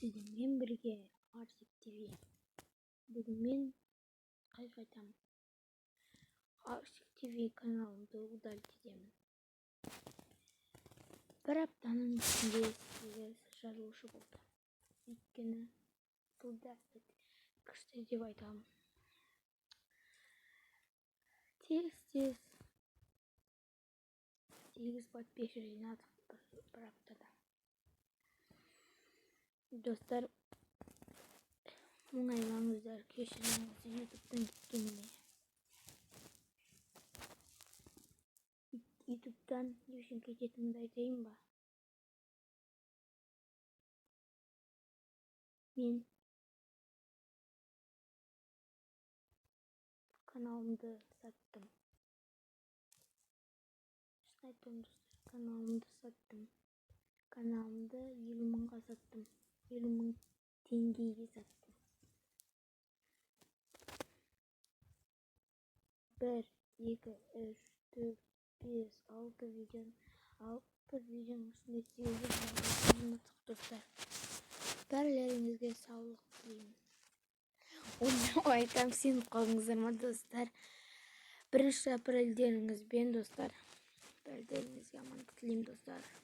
сіздермен бірге Арсик ТВ. Бүгін мен қайтамын. Арсик ТВ каналымды удалитемін. Бір аптаның ішінде сізге жазылушы болды. Өйткені бұл күшті деп айтамын. Тез 8 подписчик жинадық бір аптада. Достар, мұңайлаңыздар, кешіріңіз ютубтан кеткеніме. Ютубтан не үшін кететінімді айтайын ба? Мен каналымды саттым. Шын айтамын, достар, каналымды саттым. Каналымды 50 мыңға саттым. 50 мың теңгеге саттым. 1, 2, 3, 4, 5, 6 видеоның ішінде 8 жинадық, достар. Бәрілеріңізге саулық тілеймін. Оны айтам, сеніп қалдыңыздар ма, достар? 1 апрельдеріңізбен, достар. Бәрілеріңізге амандық тілеймін, достар.